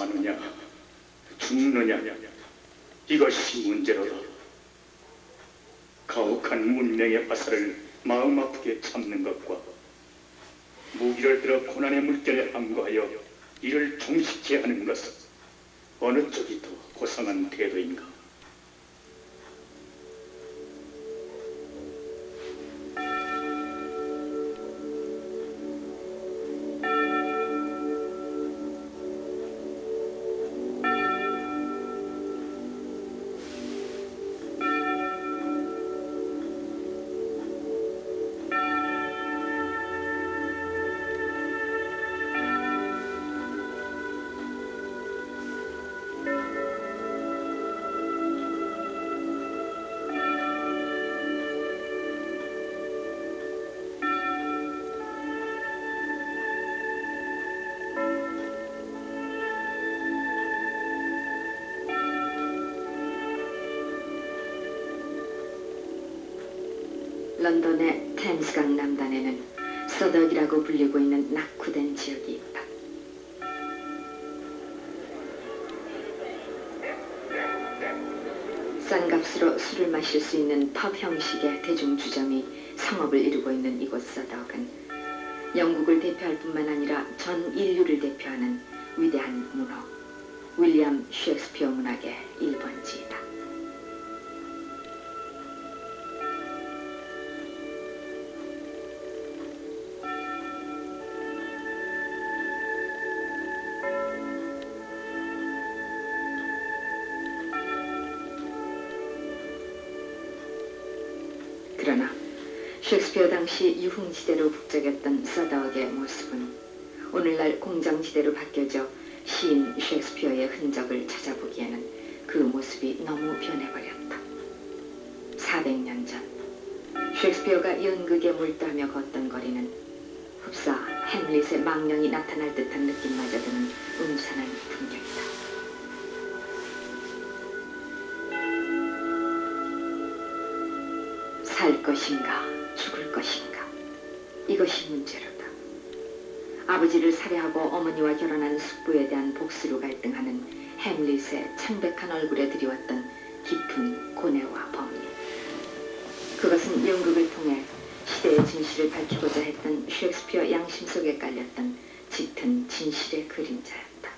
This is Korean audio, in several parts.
사느냐 죽느냐 이것이 문제로다. 가혹한 문명의 화살을 마음 아프게 참는 것과 무기를 들어 고난의 물결에 항거하여 이를 종식케 하는 것은 어느 쪽이 더 고상한 태도인가? 런던의 템스강 남단에는 서덕이라고 불리고 있는 낙후된 지역이 있다. 싼 값으로 술을 마실 수 있는 펍 형식의 대중주점이 성업을 이루고 있는 이곳 서덕은 영국을 대표할 뿐만 아니라 전 인류를 대표하는 위대한 문호, 윌리엄 셰익스피어 문학의 1번지이다. 그러나 셰익스피어 당시 유흥지대로 북적였던 서덕의 모습은 오늘날 공장지대로 바뀌어져 시인 셰익스피어의 흔적을 찾아보기에는 그 모습이 너무 변해버렸다. 400년 전 셰익스피어가 연극에 몰두하며 걷던 거리는 흡사 햄릿의 망령이 나타날 듯한 느낌마저 드는 음산한 풍경이다. 살 것인가 죽을 것인가 이것이 문제로다. 아버지를 살해하고 어머니와 결혼한 숙부에 대한 복수로 갈등하는 햄릿의 창백한 얼굴에 드리웠던 깊은 고뇌와 범위, 그것은 연극을 통해 시대의 진실을 밝히고자 했던 셰익스피어 양심 속에 깔렸던 짙은 진실의 그림자였다.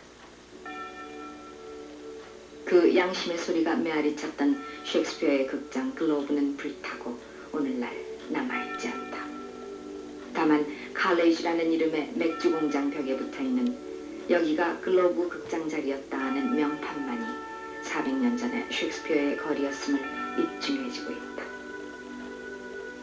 그 양심의 소리가 메아리 쳤던 셰익스피어의 극장 글로브는 불타고 오늘날 남아있지 않다. 다만 칼레이지라는 이름의 맥주 공장 벽에 붙어있는 여기가 글로브 극장 자리였다 하는 명판만이 400년 전의 셰익스피어의 거리였음을 입증해주고 있다.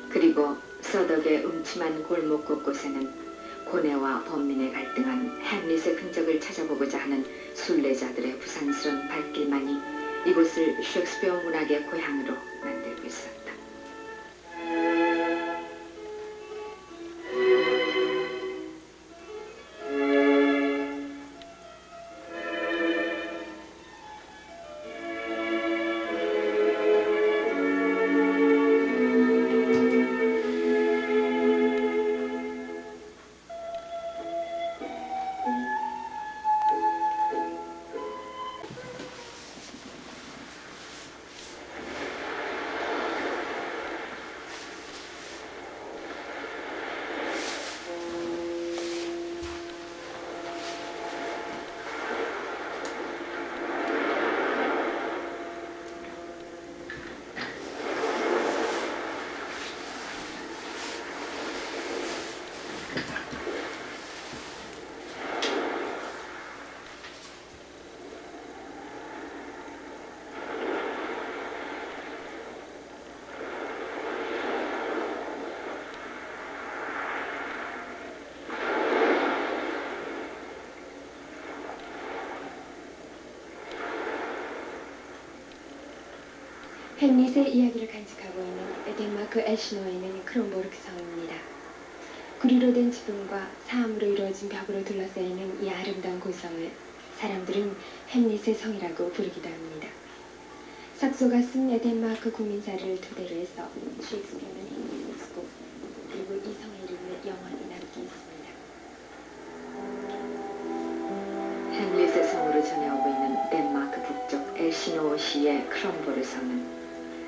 그리고 서덕의 음침한 골목 곳곳에는 고뇌와 범민의 갈등한 햄릿의 흔적을 찾아보고자 하는 순례자들의 부산스러운 발길만이 이곳을 셰익스피어 문학의 고향으로 만들고 있었다. 햄릿의 이야기를 간직하고 있는 덴마크 에시노에 있는 크롬보르크 성입니다. 구리로 된 지붕과 사암으로 이루어진 벽으로 둘러싸이는 이 아름다운 고성을 사람들은 햄릿의 성이라고 부르기도 합니다. 삭소가 쓴 덴마크 국민사를 토대로 해서 셰익스피어는 햄릿을 쓰고 그리고 이 성의 이름을 영원히 남기 했습니다. 햄릿의 성으로 전 솨크스피어 시의 크롬보르 성은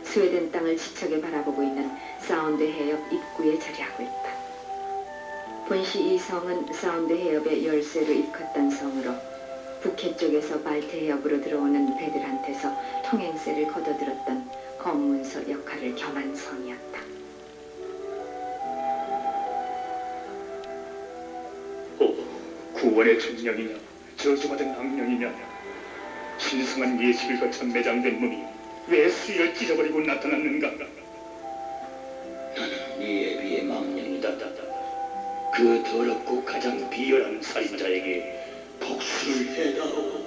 스웨덴 땅을 지척에 바라보고 있는 사운드 해협 입구에 자리하고 있다. 본시 이 성은 사운드 해협의 열쇠로 일컫던 성으로 북해 쪽에서 발트 해협으로 들어오는 배들한테서 통행세를 거둬들었던 검문소 역할을 겸한 성이었다. 오, 구원의 증령이냐 저주받은 악령이냐 신성한 예식을 거쳐 매장된 몸이 왜 수위를 찢어버리고 나타났는가? 나는 네 애비의 망령이다. 그 더럽고 가장 비열한 살인자에게 복수를 해다오.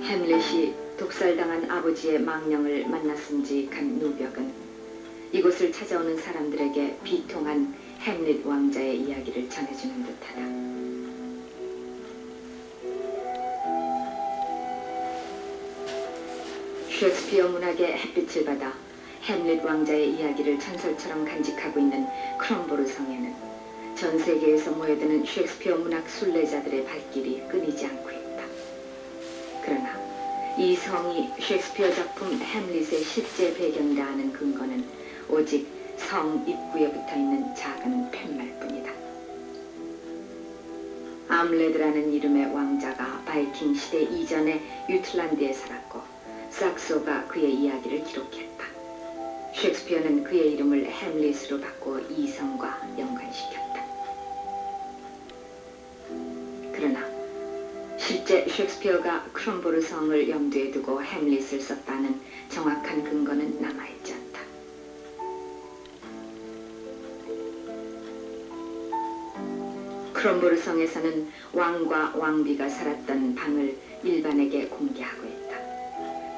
햄릿이 독살당한 아버지의 망령을 만났음직한 누벽은 이곳을 찾아오는 사람들에게 비통한 햄릿 왕자의 이야기를 전해주는 듯하다. 셰익스피어 문학의 햇빛을 받아 햄릿 왕자의 이야기를 전설처럼 간직하고 있는 크롬보르 성에는 전 세계에서 모여드는 셰익스피어 문학 순례자들의 발길이 끊이지 않고 있다. 그러나 이 성이 셰익스피어 작품 햄릿의 실제 배경이라 하는 근거는 오직 성 입구에 붙어있는 작은 팻말뿐이다. 암레드라는 이름의 왕자가 바이킹 시대 이전에 유틀란드에 살았고 삭소가 그의 이야기를 기록했다. 셰익스피어는 그의 이름을 햄릿으로 바꾸어 이 성과 연관시켰다. 그러나 실제 셰익스피어가 크롬보르 성을 염두에 두고 햄릿을 썼다는 정확한 근거는 남아있지 않다. 크롬보르 성에서는 왕과 왕비가 살았던 방을 일반에게 공개하고 있다.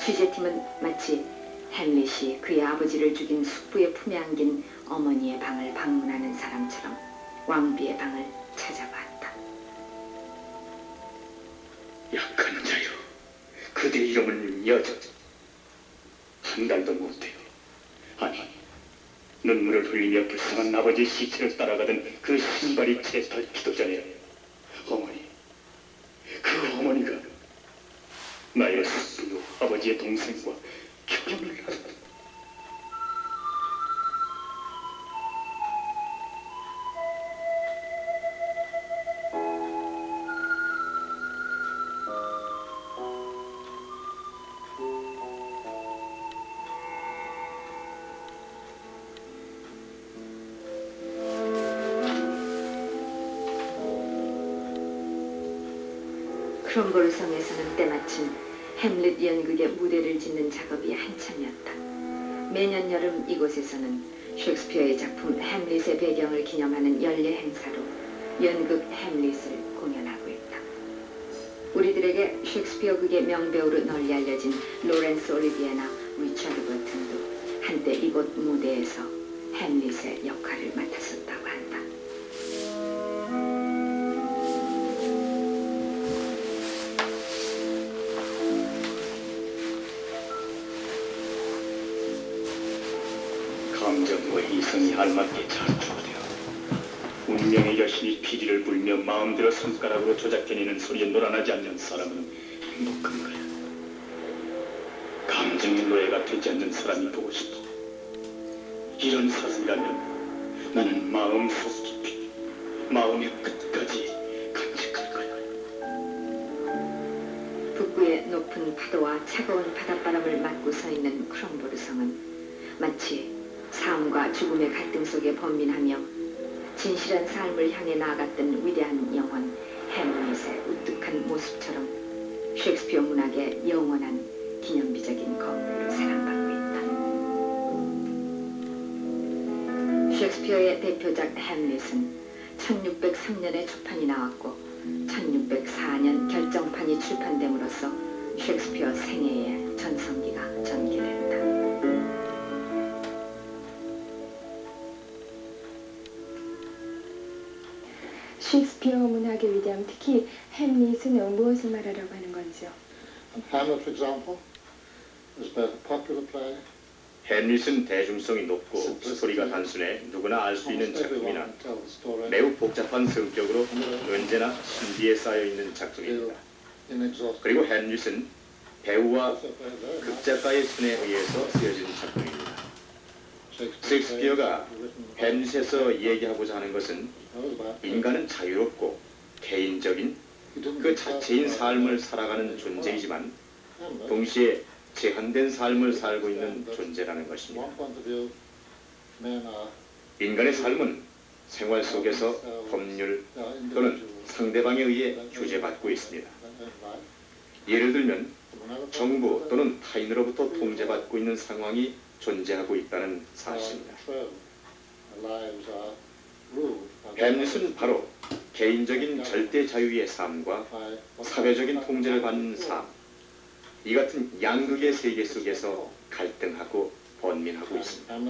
취재팀은 마치 햄릿이 그의 아버지를 죽인 숙부의 품에 안긴 어머니의 방을 방문하는 사람처럼 왕비의 방을 찾아봤다. 약한 자여, 그대 이름은 여자. 한 달도 못돼요. 아니, 눈물을 흘리며 불쌍한 아버지 시체를 따라가던 그 신발이 채 닳기도 전에 어머니, 그 어머니가 나의 숙부요 아버지의 동생과 결혼을 하셨다. 크롬보르 성에서는 때마침 햄릿 연극의 무대를 짓는 작업이 한참이었다. 매년 여름 이곳에서는 셰익스피어의 작품 햄릿의 배경을 기념하는 연례 행사로 연극 햄릿을 공연하고 있다. 우리들에게 셰익스피어 극의 명배우로 널리 알려진 로렌스 올리비에나 리처드 버튼도 한때 이곳 무대에서 햄릿의 역할을 맡았었다고 한다. 감정과 이성이 알맞게 잘 조화되어 운명의 여신이 피리를 불며 마음대로 손가락으로 조작해내는 소리에 놀아나지 않는 사람은 행복한 거야. 감정의 노예가 되지 않는 사람이 보고 싶어. 이런 사람이라면 나는 마음속 깊이, 마음의 끝까지 간직할 거야. 북부의 높은 파도와 차가운 바닷바람을 맞고 서 있는 크롬보르 성은 마치 삶과 죽음의 갈등 속에 번민하며 진실한 삶을 향해 나아갔던 위대한 영혼 햄릿의 우뚝한 모습처럼 셰익스피어 문학의 영원한 기념비적인 건물로 사랑받고 있다. 셰익스피어의 대표작 햄릿은 1603년에 초판이 나왔고 1604년 결정판이 출판됨으로써 셰익스피어 생애의 전성기가 전개된다. 셰익스피어 문학의 위대함, 특히 햄릿은 무엇을 말하려고 하는 건지요? Hamlet, for example, was both a popular play. 햄릿은 대중성이 높고 스토리가 단순해 누구나 알 수 있는 Almost everyone 작품이나 can tell the story. 매우 복잡한 성격으로 언제나 신비에 쌓여 있는 작품입니다. inexhaustible. 그리고 햄릿은 배우와 Very much 극작가의 손에 의해서 쓰여진 작품입니다. 셰익스피어가 햄릿에서 얘기하고자 하는 것은 인간은 자유롭고 개인적인 그 자체인 삶을 살아가는 존재이지만 동시에 제한된 삶을 살고 있는 존재라는 것입니다. 인간의 삶은 생활 속에서 법률 또는 상대방에 의해 규제받고 있습니다. 예를 들면 정부 또는 타인으로부터 통제받고 있는 상황이 존재하고 있다는 사실입니다. 햄릿은 바로 개인적인 절대 자유의 삶과 사회적인 통제를 받는 삶, 이 같은 양극의 세계 속에서 갈등하고 번민하고 있습니다.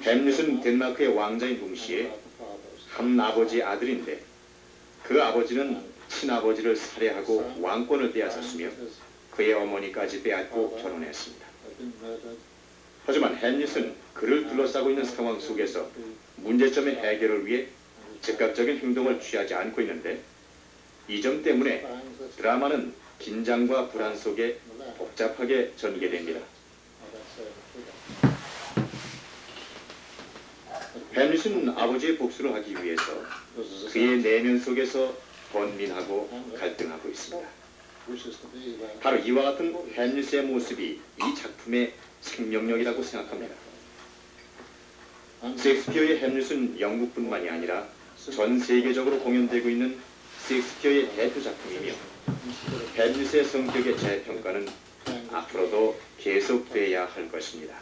햄릿은 덴마크의 왕자인 동시에 한 아버지의 아들인데 그 아버지는 친아버지를 살해하고 왕권을 빼앗았으며 그의 어머니까지 빼앗고 결혼했습니다. 하지만 햄릿은 그를 둘러싸고 있는 상황 속에서 문제점의 해결을 위해 즉각적인 행동을 취하지 않고 있는데 이 점 때문에 드라마는 긴장과 불안 속에 복잡하게 전개됩니다. 햄릿은 아버지의 복수를 하기 위해서 그의 내면 속에서 번민하고 갈등하고 있습니다. 바로 이와 같은 햄릿의 모습이 이 작품의 생명력이라고 생각합니다. 셰익스피어의 햄릿은 영국뿐만이 아니라 전 세계적으로 공연되고 있는 셰익스피어의 대표 작품이며 햄릿의 성격의 재평가는 앞으로도 계속돼야 할 것입니다.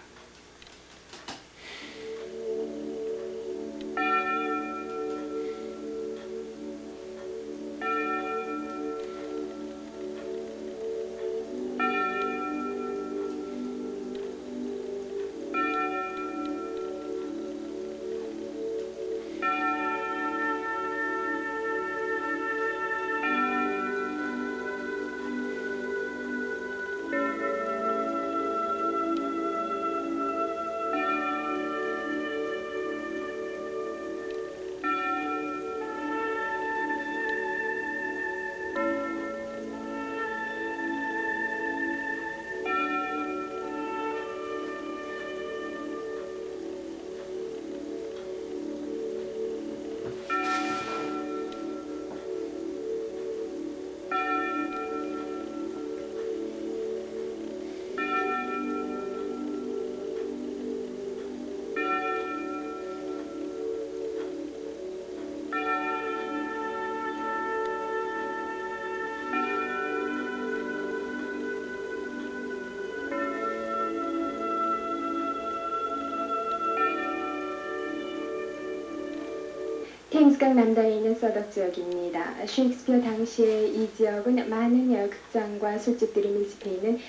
테임스강 남단에 있는 서덕 지역입니다. 셰익스피어 당시에 이 지역은 많은 극장과 술집들이 밀집해 있는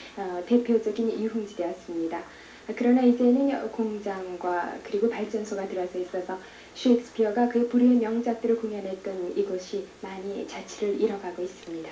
대표적인 유흥지대였습니다. 그러나 이제는 공장과 그리고 발전소가 들어서 있어서 셰익스피어가 그의 불후의 명작들을 공연했던 이곳이 많이 자취를 잃어가고 있습니다.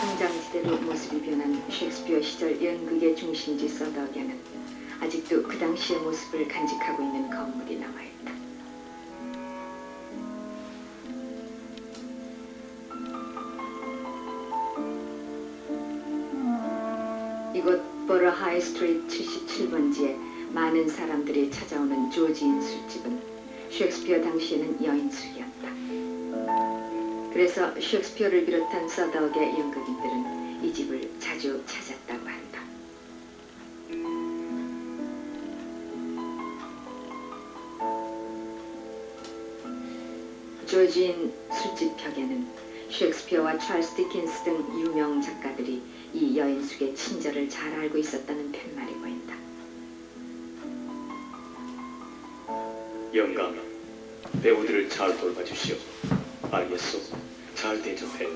공장시대로 모습이 변한 셰익스피어 시절 연극의 중심지 서덕에는 아직도 그 당시의 모습을 간직하고 있는 건물이 남아있다. 이곳 버러 하이 스트리트 77번지에 많은 사람들이 찾아오는 조지인 술집은 셰익스피어 당시에는 여인술이었다. 그래서 셰익스피어를 비롯한 서덕의 연극인들은 이 집을 자주 찾았다고 한다. 조지인 술집 벽에는 셰익스피어와 찰스 디킨스 등 유명 작가들이 이 여인숙의 친절을 잘 알고 있었다는 팻말이 보인다. 영감, 배우들을 잘 돌봐주시오. 알겠소? 잘 대접해.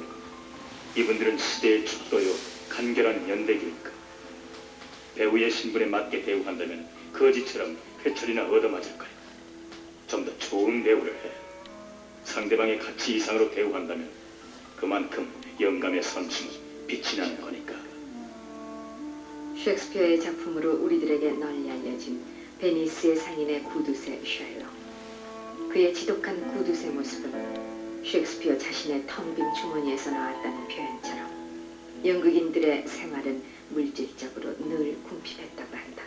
이분들은 시대의 축도요 간결한 연대기니까. 배우의 신분에 맞게 대우한다면 거지처럼 회초리나 얻어맞을 거야. 좀 더 좋은 대우를 해. 상대방의 가치 이상으로 대우한다면 그만큼 영감의 선심은 빛이 나는 거니까. 셰익스피어의 작품으로 우리들에게 널리 알려진 베니스의 상인의 구두쇠 쉘록. 그의 지독한 구두쇠 모습은 셰익스피어 자신의 텅 빈 주머니에서 나왔다는 표현처럼 연극인들의 생활은 물질적으로 늘 궁핍했다고 한다.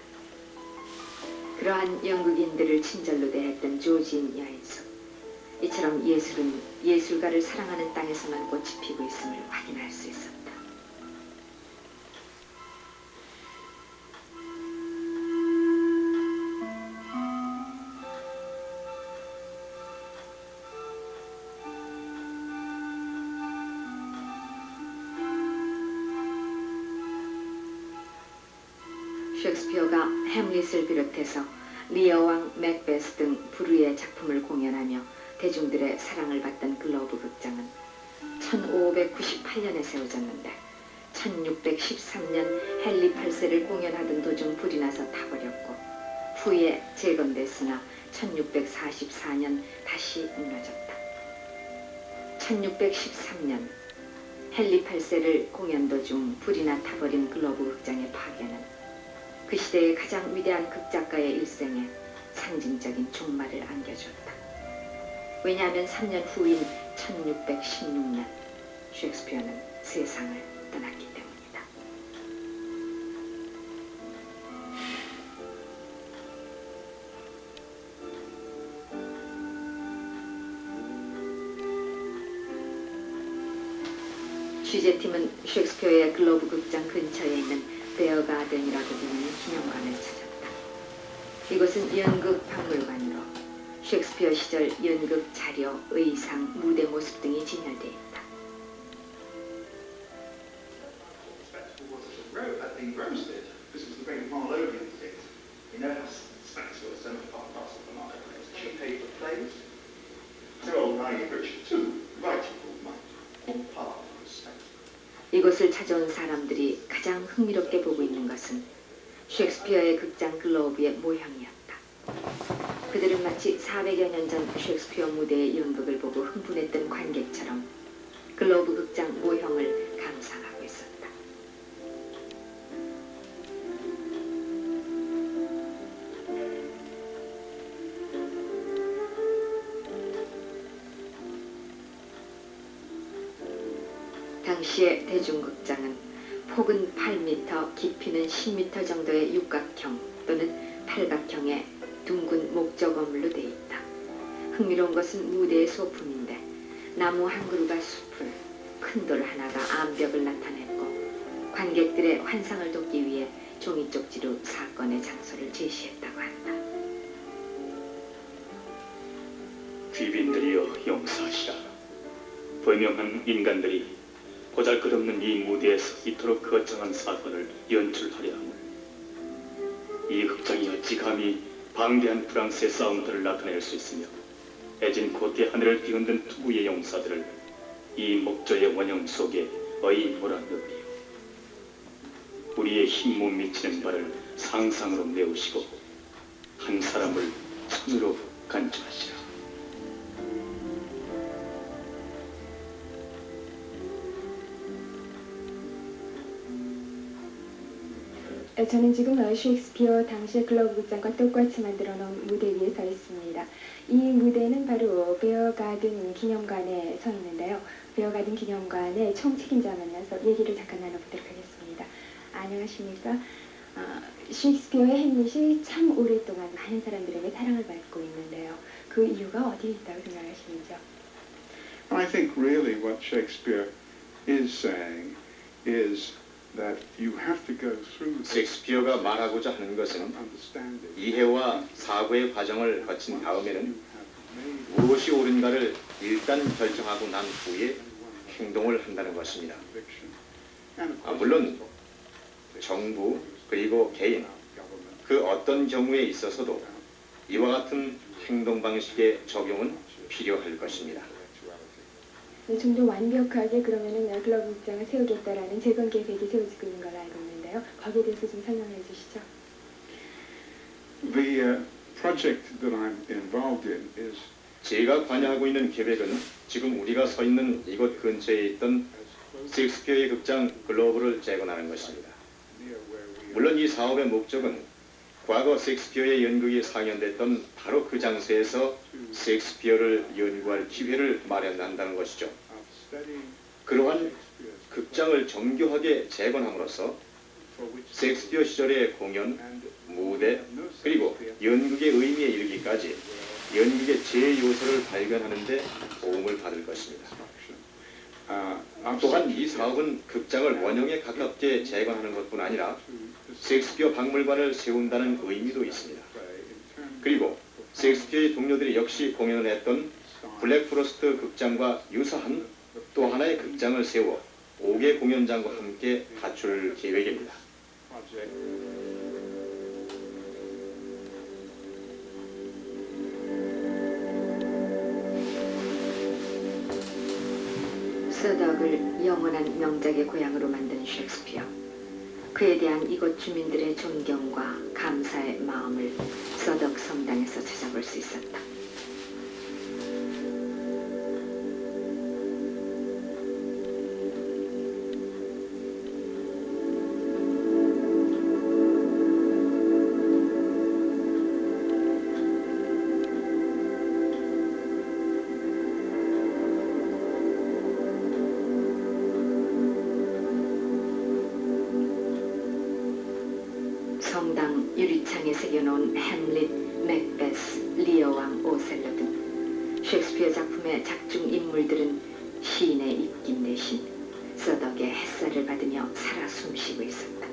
그러한 연극인들을 친절로 대했던 조진 여인숙. 이처럼 예술은 예술가를 사랑하는 땅에서만 꽃이 피고 있음을 확인할 수 있었다. 셰익스피어가 햄릿을 비롯해서 리어왕, 맥베스 등 불후의 작품을 공연하며 대중들의 사랑을 받던 글로브 극장은 1598년에 세워졌는데 1613년 헨리 8세를 공연하던 도중 불이 나서 타버렸고 후에 재건됐으나 1644년 다시 무너졌다. 1613년 헨리 8세를 공연 도중 불이 나 타버린 글로브 극장의 파괴는 그 시대의 가장 위대한 극작가의 일생에 상징적인 종말을 안겨줬다. 왜냐하면 3년 후인 1616년 셰익스피어는 세상을 떠났기 때문이다. 취재팀은 셰익스피어의 글로브 극장 근처에 있는 베어가든이라고 불리는 기념관을 찾았다. 이곳은 연극 박물관으로 셰익스피어 시절 연극 자료, 의상, 무대 모습 등이 진열되어 있다. At the Rosewood, this was the great Marlowean theatre. You know how spectacle is so much part and parcel of the marketplace. She paid for plays. Her old naive Richard too, writing all night, all part of the spectacle. 이곳을 찾아온 사람들이 가장 흥미롭게 보고 있는 것은 셰익스피어의 극장 글로브의 모형이었다. 그들은 마치 400여 년 전 셰익스피어 무대의 연극을 보고 흥분했던 관객처럼 글로브 극장 모형을 감상하고 있었다. 당시의 대중극장은 폭은 8m, 깊이는 10m 정도의 육각형 또는 팔각형의 둥근 목조 건물로 돼 있다. 흥미로운 것은 무대의 소품인데 나무 한 그루가 숲을, 큰 돌 하나가 암벽을 나타냈고 관객들의 환상을 돕기 위해 종이 쪽지로 사건의 장소를 제시했다고 한다. 귀빈들이여 용서하시라. 불명한 인간들이 보잘것없는 이 무대에서 이토록 거창한 사건을 연출하려 함을. 이 극장이 어찌 감히 방대한 프랑스의 사운드를 나타낼 수 있으며 애진 고대 하늘을 뒤흔든 투구의 용사들을 이 목조의 원형 속에 어이 몰아넣으리요. 우리의 힘 못 미치는 바를 상상으로 메우시고 한 사람을 천으로 간주하시라. 저는 지금 셰익스피어 당시의 글로브 극장과 똑같이 만들어 놓은 무대 위에 서 있습니다. 이 무대는 바로 베어가든 기념관에 서 있는데요. 베어가든 기념관의 총책임자 만나서 얘기를 잠깐 나눠보도록 하겠습니다. 안녕하십니까? 셰익스피어의 햄릿이 참 오랫동안 많은 사람들에게 사랑을 받고 있는데요. 그 이유가 어디에 있다고 생각하시는지요? I think really what Shakespeare is saying is that you have to go through 셰익스피어가 말하고자 하는 것은 understanding. 이해와 사고의 과정을 거친 다음에는 무엇이 옳은가를 일단 결정하고 난 후에 행동을 한다는 것입니다. 물론 정부 그리고 개인 그 어떤 경우에 있어서도 이와 같은 행동 방식의 적용은 필요할 것입니다. 네, 좀 더 완벽하게 그러면은 글로브 입장을 세우겠다라는 재건 계획이 세워지고 있는 걸로 알고 있는데요. 거기에 대해서 좀 설명해 주시죠. The project that I'm involved in is 제가 관여하고 있는 계획은 지금 우리가 서 있는 이곳 근처에 있던 셰익스피어의 극장 글로브를 재건하는 것입니다. near where we are. 물론 이 사업의 목적은 과거 셰익스피어의 연극이 상연됐던 바로 그 장소에서 셰익스피어를 연구할 기회를 마련한다는 것이죠. Of studying 그러한 Shakespeare's 극장을 정교하게 재건함으로써 for which 셰익스피어 시절의 공연, and 무대, 그리고 연극의 의미에 이르기까지 연극의 제 요소를 발견하는 데 도움을 받을 것입니다. 또한 이 사업은 극장을 원형에 가깝게 재건하는 것뿐 아니라 셰익스피어 박물관을 세운다는 의미도 있습니다. 그리고 셰익스피어의 동료들이 역시 공연을 했던 블랙프로스트 극장과 유사한 또 하나의 극장을 세워 5개 공연장과 함께 갖출 계획입니다. 서덕을 영원한 명작의 고향으로 만든 셰익스피어. 그에 대한 이곳 주민들의 존경과 감사의 마음을 서덕 성당에서 찾아볼 수 있었다. 성당 유리창에 새겨놓은 햄릿, 맥베스, 리어왕, 오셀로 등 셰익스피어 작품의 작중 인물들은 시인의 입김 대신 서덕의 햇살을 받으며 살아 숨쉬고 있었다.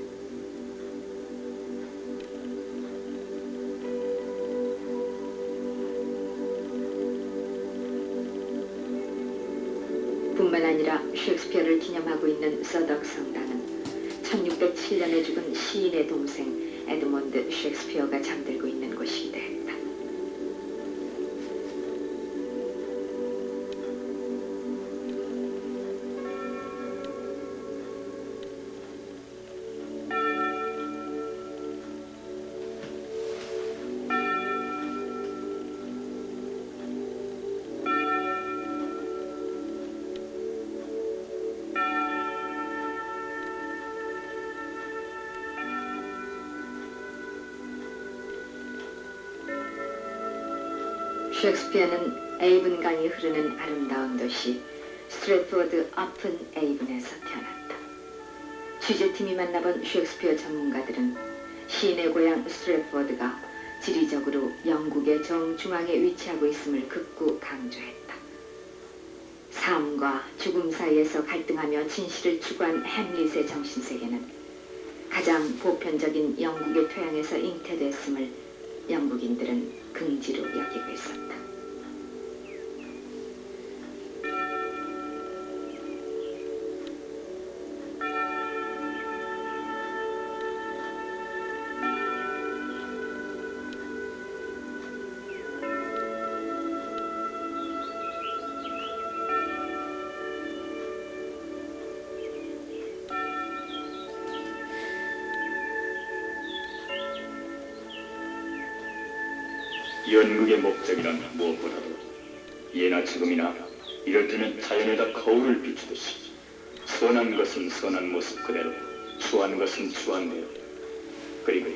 뿐만 아니라 셰익스피어를 기념하고 있는 서덕 성당은 1607년에 죽은 시인의 동생 에드몬드 셰익스피어가 잠들고 있는 곳이기도 했다. 셰익스피어는 에이븐 강이 흐르는 아름다운 도시 스트래포드 어픈 에이븐에서 태어났다. 취재팀이 만나본 셰익스피어 전문가들은 시인의 고향 스트래포드가 지리적으로 영국의 정중앙에 위치하고 있음을 극구 강조했다. 삶과 죽음 사이에서 갈등하며 진실을 추구한 햄릿의 정신세계는 가장 보편적인 영국의 토양에서 잉태됐음을 영국인들은 긍지로 여기고 있었다. 연극의 목적이란 무엇보다도 예나 지금이나 이럴 때면 자연에다 거울을 비추듯이 선한 것은 선한 모습 그대로, 추한 것은 추한 대로, 그리고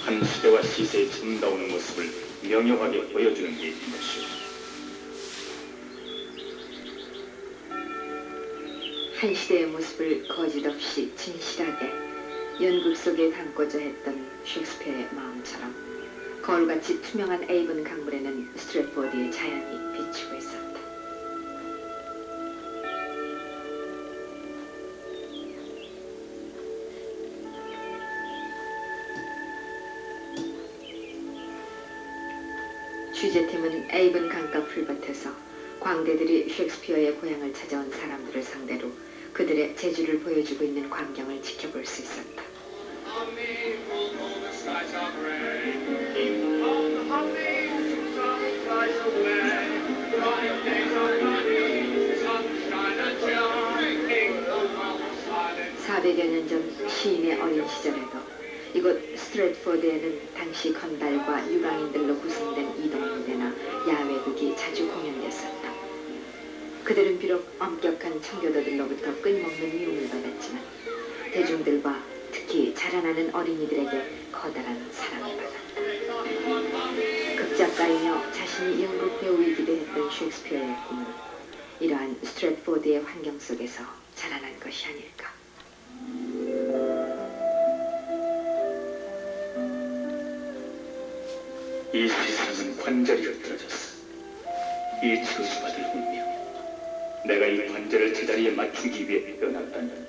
한 시대와 시세에 정다우는 모습을 명료하게 보여주는 게 이것이오. 한 시대의 모습을 거짓없이 진실하게 연극 속에 담고자 했던 셰익스피어의 마음처럼 거울같이 투명한 에이븐 강물에는 스트래포드의 자연이 비치고 있었다. 취재팀은 에이븐 강가 풀밭에서 광대들이 셰익스피어의 고향을 찾아온 사람들을 상대로 그들의 재주를 보여주고 있는 광경을 지켜볼 수 있었다. On the full moon, the skies are gray. On the (400여 년) 전 시인의 어린 시절에도 이곳 스트래트포드에는 당시 건달과 유랑인들로 구성된 이동무대나 야외극이 자주 공연됐었다. 그들은 비록 엄격한 청교도들로부터 끊임없는 미움을 받았지만 대중들과 특히 자라나는 어린이들에게 커다란 사랑을 받았다. 극작가이며 자신이 연극 배우이기도 했던 셰익스피어의 꿈은 이러한 스트래트포드의 환경 속에서 자라난 것이 아닐까. 이 세상은 관절이 흩어졌어. 이 저주받을 운명. 내가 이 관절을 제자리에 맞추기 위해 태어났다면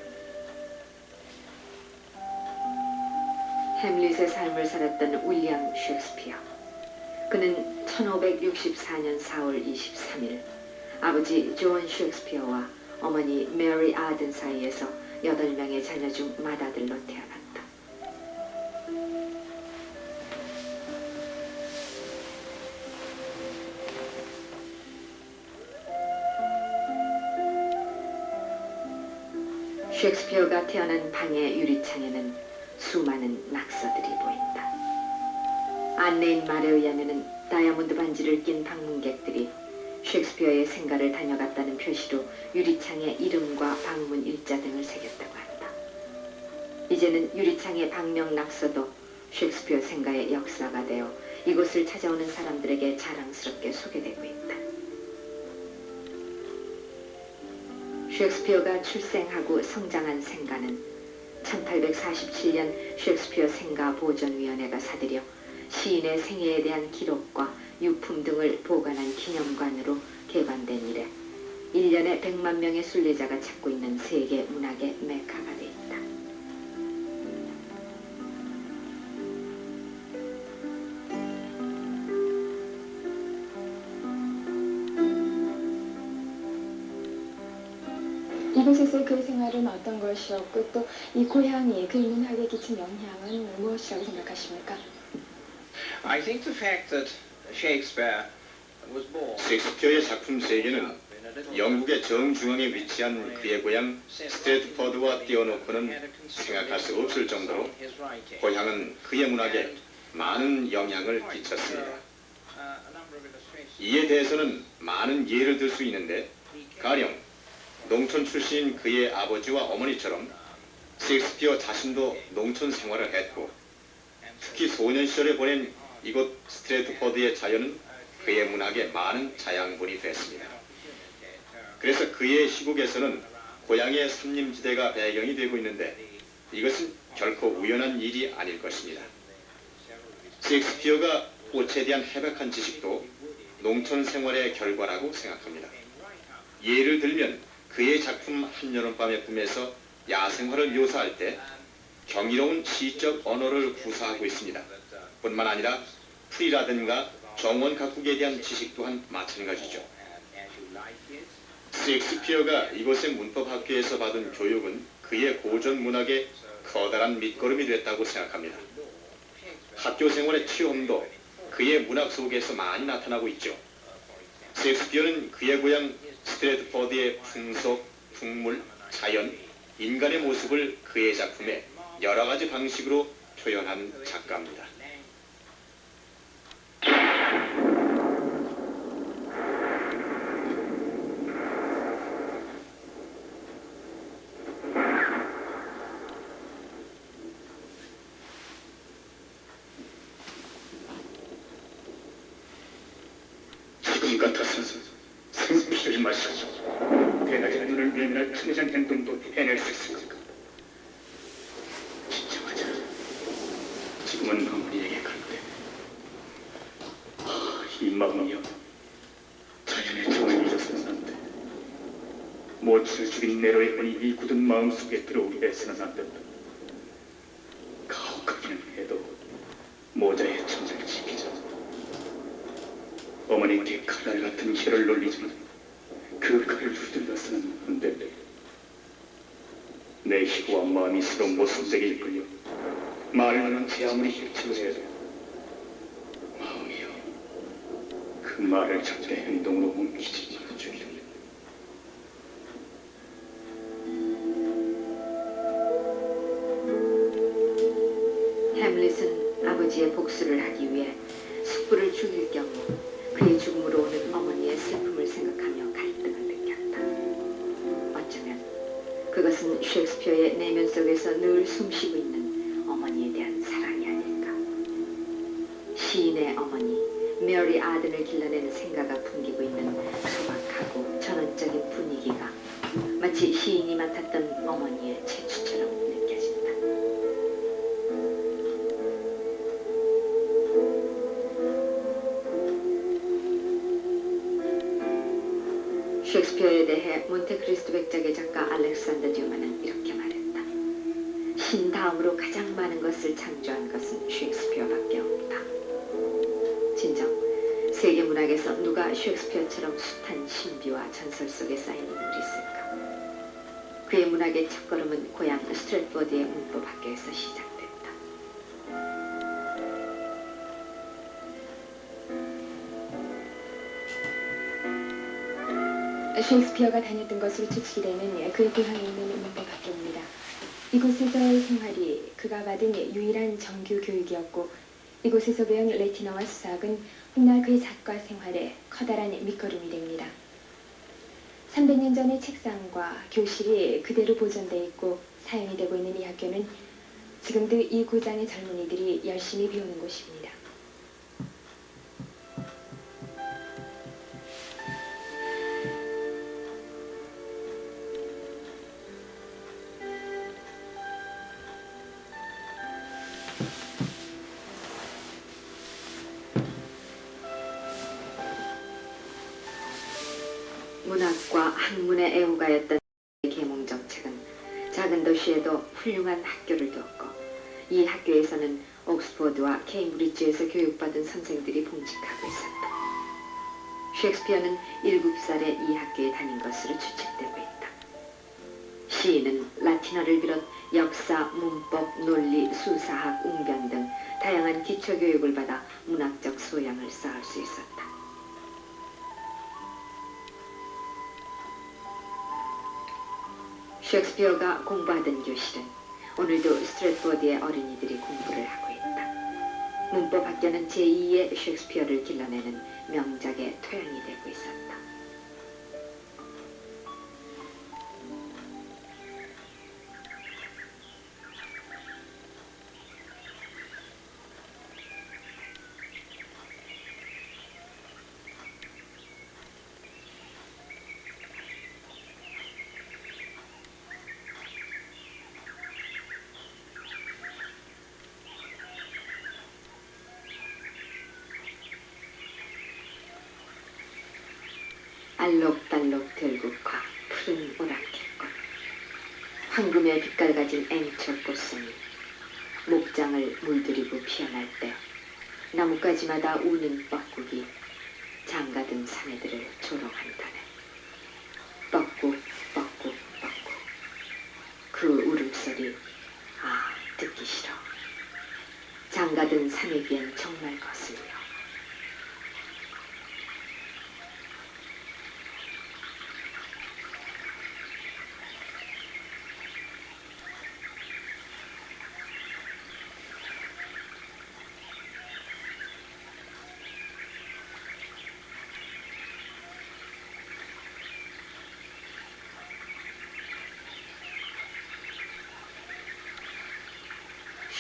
햄릿의 삶을 살았던 윌리엄 셰익스피어. 그는 1564년 4월 23일 아버지 존 셰익스피어와 어머니 메리 아든 사이에서 8명의 자녀 중 맏아들로 태어났다. 셰익스피어가 태어난 방의 유리창에는 수많은 낙서들이 보인다. 안내인 말에 의하면 다이아몬드 반지를 낀 방문객들이 셰익스피어의 생가를 다녀갔다는 표시로 유리창에 이름과 방문 일자 등을 새겼다고 한다. 이제는 유리창의 방명 낙서도 셰익스피어 생가의 역사가 되어 이곳을 찾아오는 사람들에게 자랑스럽게 소개되고 있다. 셰익스피어가 출생하고 성장한 생가는 1847년 셰익스피어 생가 보존위원회가 사들여 시인의 생애에 대한 기록과 유품 등을 보관한 기념관으로 개관된 이래 1년에 100만 명의 순례자가 찾고 있는 세계 문학의 메카가 돼 있다. 이곳에서의 그의 생활은 어떤 것이었고 또 이 고향이 그의 문학에 끼친 영향은 무엇이라고 생각하십니까? I think the fact that Shakespeare was born 셰익스피어의 작품 세계는 영국의 정중앙에 위치한 그의 고향 스트래트포드와 띄워놓고는 생각할 수 없을 정도로 고향은 그의 문학에 많은 영향을 끼쳤습니다. 이에 대해서는 많은 예를 들 수 있는데 가령 농촌 출신인 그의 아버지와 어머니처럼 셰익스피어 자신도 농촌 생활을 했고 특히 소년 시절에 보낸 이곳 스트래트포드의 자연은 그의 문학에 많은 자양분이 됐습니다. 그래서 그의 시국에서는 고향의 산림지대가 배경이 되고 있는데 이것은 결코 우연한 일이 아닐 것입니다. 셰익스피어가 꽃에 대한 해박한 지식도 농촌 생활의 결과라고 생각합니다. 예를 들면 그의 작품 한여름밤의 꿈에서 야생화를 묘사할 때 경이로운 시적 언어를 구사하고 있습니다. 뿐만 아니라 풀이라든가 정원 가축에 대한 지식 또한 마찬가지죠. 셰익스피어가 이곳의 문법학교에서 받은 교육은 그의 고전 문학의 커다란 밑거름이 됐다고 생각합니다. 학교 생활의 체험도 그의 문학 속에서 많이 나타나고 있죠. 셰익스피어는 그의 고향 스트래트포드의 풍속, 풍물, 자연, 인간의 모습을 그의 작품에 여러 가지 방식으로 표현한 작가입니다. 지금 같아서 생피를 마시고 대낮에 눈을 밀며 천리장 행동도 해낼 수 있을까? 진정하자. 지금은 어머니에게 갈 때. 이 마음이여. 자연의 정을 잊어서는 안 돼. 모친을 죽인 네로의 혼이 이 굳은 마음속에 들어오게 해서는 안 된다. 가혹하기는 해도 모자의 천장을 지키자. 어머니께 칼날 같은 혀를 놀리지만 그 칼을 휘둘러서는 안 된다. 내 희구와 마음이 서로 모순되게 이끌려 말을 하는 제 아무리 힐치려 해도 마음이여 그 그 말을 절대 행동으로 옮기지 주기를. 햄릿은 아버지의 복수를 하기 위해 숙부를 죽일 경우 그의 죽음으로 오는 어머니의 슬픔을 생각하며 갈등을 느꼈다. 어쩌면 그것은 셰익스피어의 내면 속에서 늘 숨쉬고 있는 어머니에 대한 사랑이 아닐까. 시인의 어머니 메리 아든을 길러내는 생가가 풍기고 있는 소박하고 전원적인 분위기가 마치 시인이 맡았던 어머니의 채취처럼 느껴진다. 셰익스피어에 대해 몬테크리스토 백작의 작가 알렉산더 듀마는 이렇게 말했다. 신 다음으로 가장 많은 것을 창조한 것은 셰익스피어밖에 없다. 진정 세계 문학에서 누가 셰익스피어처럼 숱한 신비와 전설 속에 쌓인 인물이 있을까? 그의 문학의 첫걸음은 고향 스트랫포드의 문법 학교에서 시작됐다. 셰익스피어가 다녔던 것으로 추측이 되는 그의 고향에 있는 문법학교입니다. 이곳에서의 생활이 그가 받은 유일한 정규 교육이었고 이곳에서 배운 레티너와 수학은 훗날 그의 작가 생활에 커다란 밑거름이 됩니다. 300년 전의 책상과 교실이 그대로 보존되어 있고 사용이 되고 있는 이 학교는 지금도 이 고장의 젊은이들이 열심히 배우는 곳입니다. 문학과 학문의 애호가였던 계몽 정책은 작은 도시에도 훌륭한 학교를 두었고 이 학교에서는 옥스퍼드와 케임브리지에서 교육받은 선생들이 봉직하고 있었다. 셰익스피어는 7살에 이 학교에 다닌 것으로 추측되고 있다. 시인은 라틴어를 비롯 역사, 문법, 논리, 수사학, 웅변 등 다양한 기초교육을 받아 문학적 소양을 쌓을 수 있었다. 셰익스피어가 공부하던 교실은 오늘도 스트랫포드의 어린이들이 공부를 하고 있다. 문법학교는 제2의 셰익스피어를 길러내는 명작의 토양이 되고 있었다. 알록달록 들국화 푸른 오랑캐꽃 황금의 빛깔 가진 앵철꽃송이 목장을 물들이고 피어날 때 나뭇가지마다 우는 뻐꾸기 장가든 사내들을 조롱한다네. 뻐꾸 뻐꾸 뻐꾸 그 울음소리 듣기 싫어. 장가든 사내 귀엔 정말 거슬려.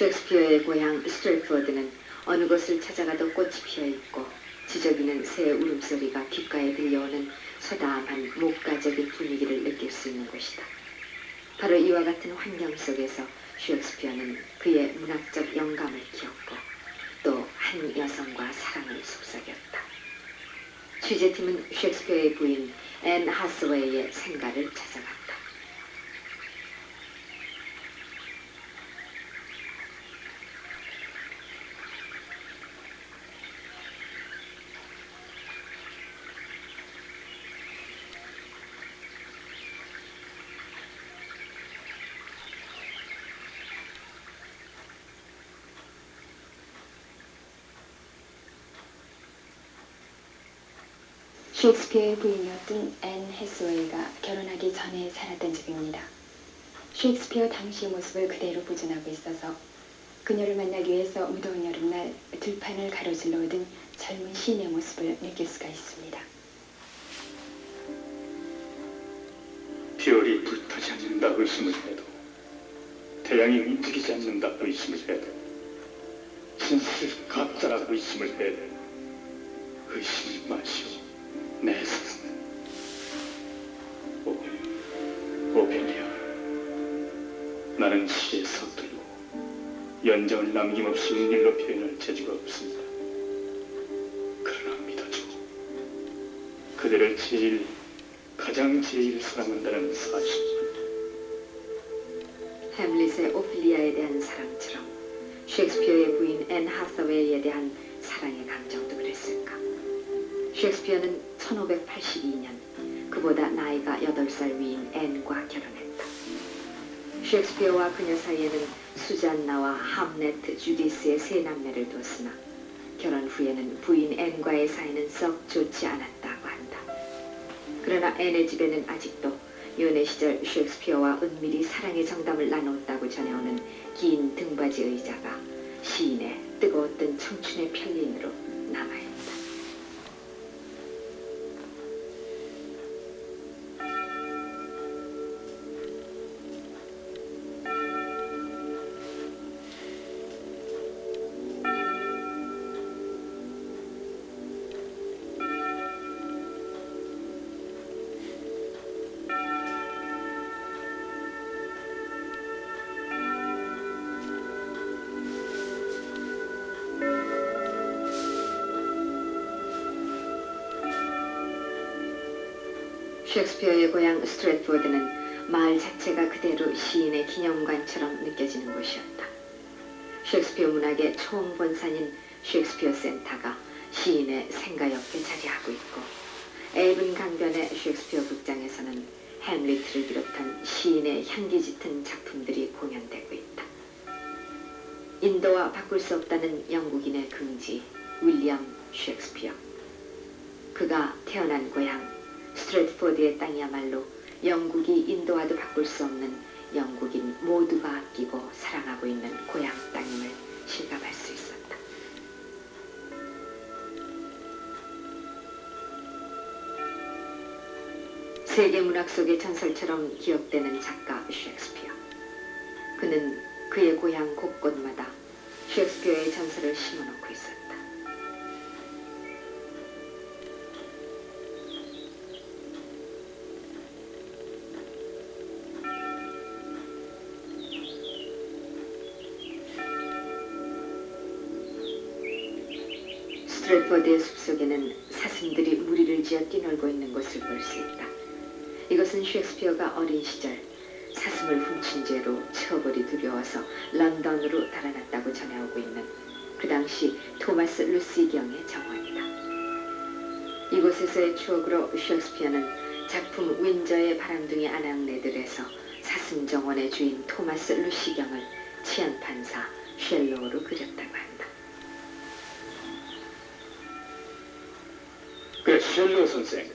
셰익스피어의 고향 스트랫포드는 어느 곳을 찾아가도 꽃이 피어있고 지저귀는 새의 울음소리가 귓가에 들려오는 소담한 목가적인 분위기를 느낄 수 있는 곳이다. 바로 이와 같은 환경 속에서 셰익스피어는 그의 문학적 영감을 키웠고 또 한 여성과 사랑을 속삭였다. 취재팀은 셰익스피어의 부인 앤 하스웨이의 생가를 찾아갔다. 셰익스피어의 부인이었던 앤 해스웨이가 결혼하기 전에 살았던 집입니다. 셰익스피어 당시의 모습을 그대로 보존하고 있어서 그녀를 만나기 위해서 무더운 여름날 들판을 가로질러 오던 젊은 시인의 모습을 느낄 수가 있습니다. 별이 불타지 않는다 의심을 해도, 태양이 움직이지 않는다 의심을 해도, 진실을 가짜라고 의심을 해도 의심을 마시오, 내 사랑은. 오페리아, 나는 시에 서툴고 연정을 남김없이 운율로 표현할 재주가 없습니다. 그러나 믿어줘. 그대를 가장 제일 사랑한다는 사실. 햄릿의 오피리아에 대한 사랑처럼 셰익스피어의 부인 앤 하서웨이에 대한 사랑의 감정도 그랬을까. 셰익스피어는 1582년 그보다 나이가 8살 위인 앤과 결혼했다. 셰익스피어와 그녀 사이에는 수잔나와 함레트, 주디스의 세 남매를 뒀으나 결혼 후에는 부인 앤과의 사이는 썩 좋지 않았다고 한다. 그러나 앤의 집에는 아직도 연애 시절 셰익스피어와 은밀히 사랑의 정담을 나눴다고 전해오는 긴 등받이 의자가 시인의 뜨거웠던 청춘의 편린으로 남아있다. 셰익스피어의 고향 스트래트포드는 마을 자체가 그대로 시인의 기념관처럼 느껴지는 곳이었다. 셰익스피어 문학의 총본산인 셰익스피어 센터가 시인의 생가 옆에 자리하고 있고, 앨번 강변의 셰익스피어 극장에서는 햄릿을 비롯한 시인의 향기 짙은 작품들이 공연되고 있다. 인도와 바꿀 수 없다는 영국인의 긍지 윌리엄 셰익스피어. 그가 태어난 고향 스트래트포드의 땅이야말로 영국이 인도와도 바꿀 수 없는 영국인 모두가 아끼고 사랑하고 있는 고향 땅임을 실감할 수 있었다. 세계 문학 속의 전설처럼 기억되는 작가 셰익스피어. 그는 그의 고향 곳곳마다 셰익스피어의 전설을 심어놓고 있었다. 스트래트포드의 숲속에는 사슴들이 무리를 지어 뛰놀고 있는 것을 볼 수 있다. 이것은 셰익스피어가 어린 시절 사슴을 훔친 죄로 처벌이 두려워서 런던으로 달아났다고 전해오고 있는 그 당시 토마스 루시경의 정원이다. 이곳에서의 추억으로 셰익스피어는 작품 윈저의 바람둥이 아낙네들에서 사슴 정원의 주인 토마스 루시경을 치안판사 쉘로우로 그렸다고 한다. 그 쉘로 선생,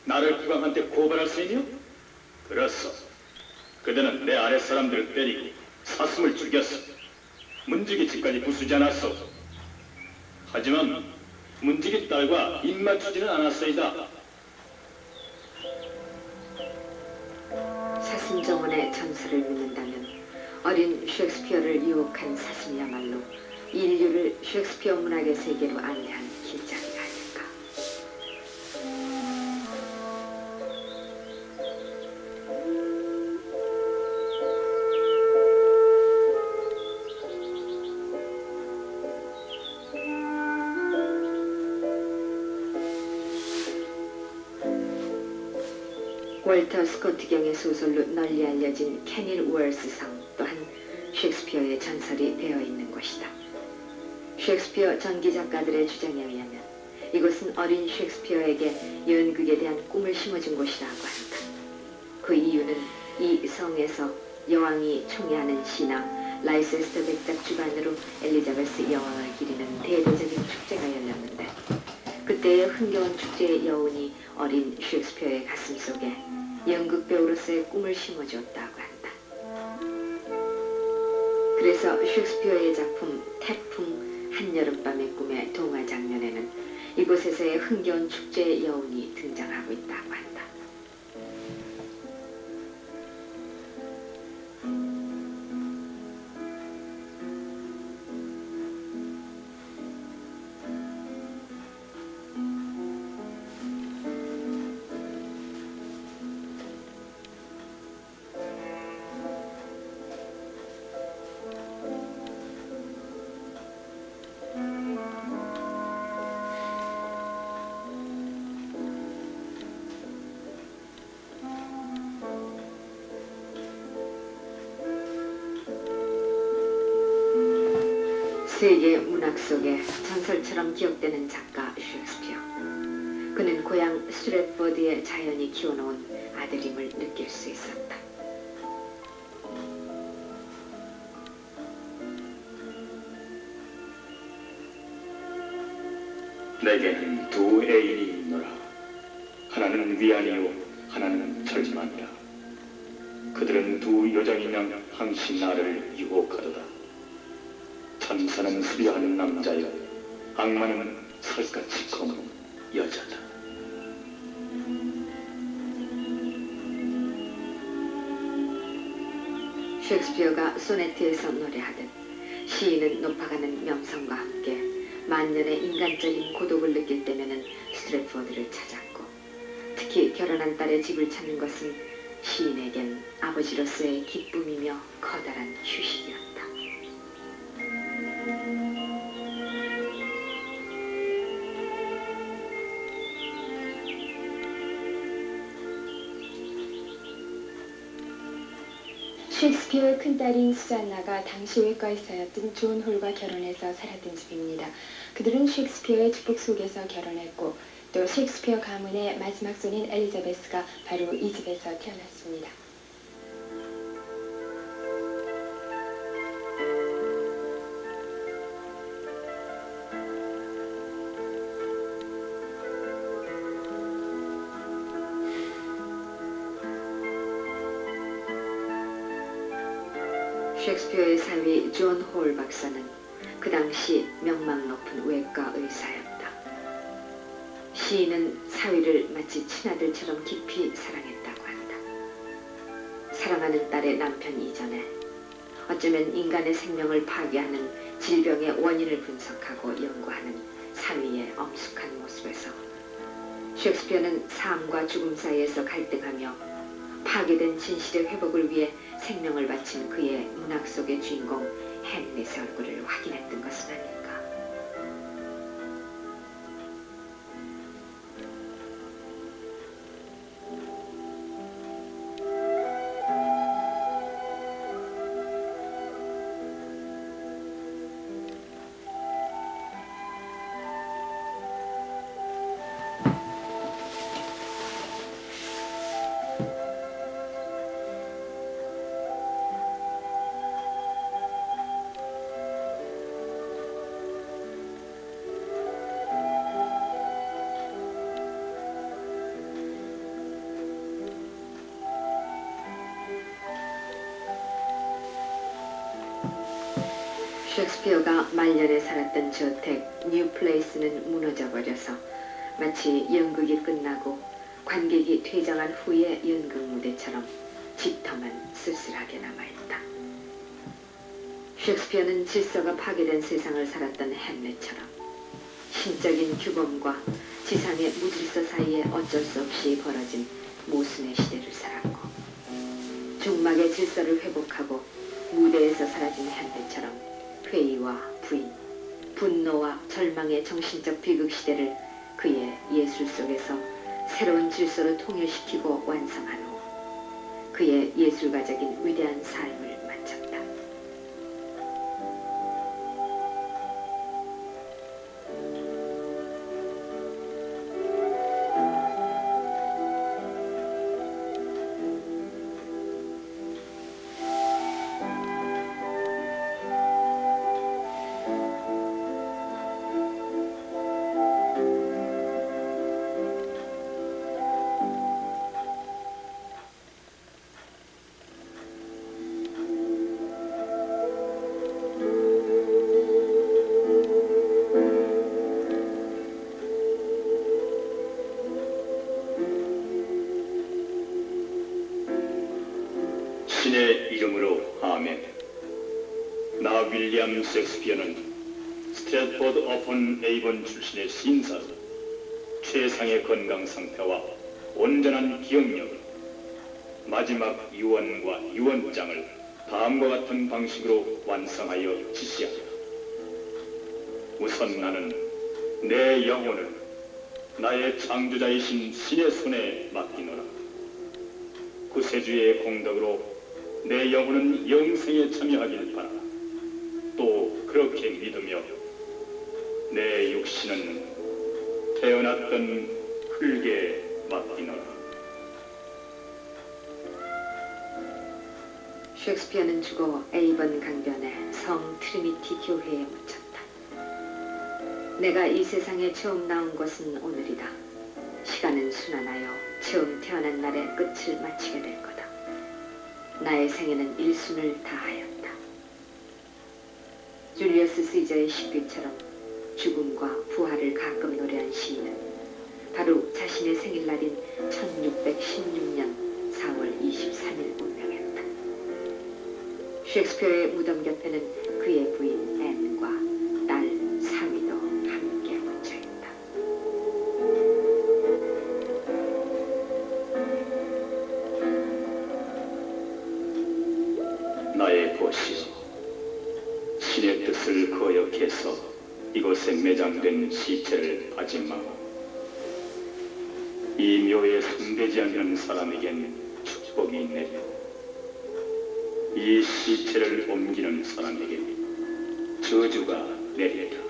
나를 국왕한테 고발할 셈이요? 그렇소. 그대는 내 아랫 사람들을 때리고 사슴을 죽였어. 문지기 집까지 부수지 않았소. 하지만 문지기 딸과 입맞추지는 않았소이다. 사슴 정원의 전설을 믿는다면 어린 셰익스피어를 유혹한 사슴이야말로 인류를 셰익스피어 문학의 세계로 안내한 길잡이가 아닐까. 월터 스코트경의 소설로 널리 알려진 캐닐 월스 성 또한 셰익스피어의 전설이 되어있는 곳이다. 셰익스피어 전기 작가들의 주장에 의하면 이곳은 어린 셰익스피어에게 연극에 대한 꿈을 심어준 곳이라고 한다. 그 이유는 이 성에서 여왕이 총애하는 신하 라이세스터 백작 주관으로 엘리자베스 여왕을 기리는 대대적인 축제가 열렸는데, 그때의 흥겨운 축제의 여운이 어린 셰익스피어의 가슴 속에 연극 배우로서의 꿈을 심어주었다고 한다. 그래서 셰익스피어의 작품 태풍 한여름밤의 꿈의 동화 장면에는 이곳에서의 흥겨운 축제의 여운이 등장하고 있다고 한다. 세계 문학 속에 전설처럼 기억되는 작가 셰익스피어. 그는 고향 스트랫포드의 자연이 키워놓은 아들임을 느낄 수 있었다. 내게는 두 애인이 있노라. 하나는 위안이요 하나는 절망이라. 그들은 두 요정인 양 항시 나를 유혹하도다. 천사는 수려한 남자여, 악마는 설같이 검은 여자다. 셰익스피어가 소네트에서 노래하듯 시인은 높아가는 명성과 함께 만년의 인간적인 고독을 느낄 때면은 스트랫포드를 찾았고, 특히 결혼한 딸의 집을 찾는 것은 시인에겐 아버지로서의 기쁨이며 커다란 휴식이었다. 셰익스피어의 큰딸인 수잔나가 당시 외과의사였던 존 홀과 결혼해서 살았던 집입니다. 그들은 셰익스피어의 축복 속에서 결혼했고, 또 셰익스피어 가문의 마지막 손인 엘리자베스가 바로 이 집에서 태어났습니다. 셰익스피어의 사위 존 홀 박사는 그 당시 명망 높은 외과 의사였다. 시인은 사위를 마치 친아들처럼 깊이 사랑했다고 한다. 사랑하는 딸의 남편 이전에 어쩌면 인간의 생명을 파괴하는 질병의 원인을 분석하고 연구하는 사위의 엄숙한 모습에서 셰익스피어는 삶과 죽음 사이에서 갈등하며 파괴된 진실의 회복을 위해 생명을 바친 그의 문학 속의 주인공 햄릿의 얼굴을 확인했던 것은 아닐까. 셰익스피어가 말년에 살았던 저택 뉴 플레이스는 무너져버려서 마치 연극이 끝나고 관객이 퇴장한 후의 연극 무대처럼 집터만 쓸쓸하게 남아있다. 셰익스피어는 질서가 파괴된 세상을 살았던 햄릿처럼 신적인 규범과 지상의 무질서 사이에 어쩔 수 없이 벌어진 모순의 시대를 살았고, 종막의 질서를 회복하고 무대에서 사라진 햄릿처럼 회의와 부인, 분노와 절망의 정신적 비극 시대를 그의 예술 속에서 새로운 질서로 통일시키고 완성한 후 그의 예술가적인 위대한 삶을 마쳤다. 신의 이름으로 아멘. 나 윌리엄 셰익스피어는 스트래트포드 어폰 에이번 출신의 신사로 최상의 건강 상태와 온전한 기억력으로 마지막 유언과 유언장을 다음과 같은 방식으로 완성하여 지시한다. 우선 나는 내 영혼을 나의 창조자이신 신의 손에 맡기노라. 구세주의 공덕으로 내 영혼은 영생에 참여하길 바라. 또 그렇게 믿으며 내 육신은 태어났던 흙에 맡기노라. 셰익스피어는 죽어 에이번 강변의 성 트리니티 교회에 묻혔다. 내가 이 세상에 처음 나온 것은 오늘이다. 시간은 순환하여 처음 태어난 날의 끝을 마치게 될 거다. 나의 생애는 일순을 다하였다. 줄리어스 시저의 시귀처럼 죽음과 부활을 가끔 노래한 시인은 바로 자신의 생일날인 1616년 4월 23일 운명했다. 셰익스피어의 무덤 곁에는 그의 부인 앤과 딸 사위도 함께 묻혀있다. 나의 보시오. 신의 뜻을 거역해서 이곳에 매장된 시체를 파지 마오. 이 묘에 손대지 않는 사람에겐 축복이 내려 이 시체를 옮기는 사람에게 저주가 내리리라.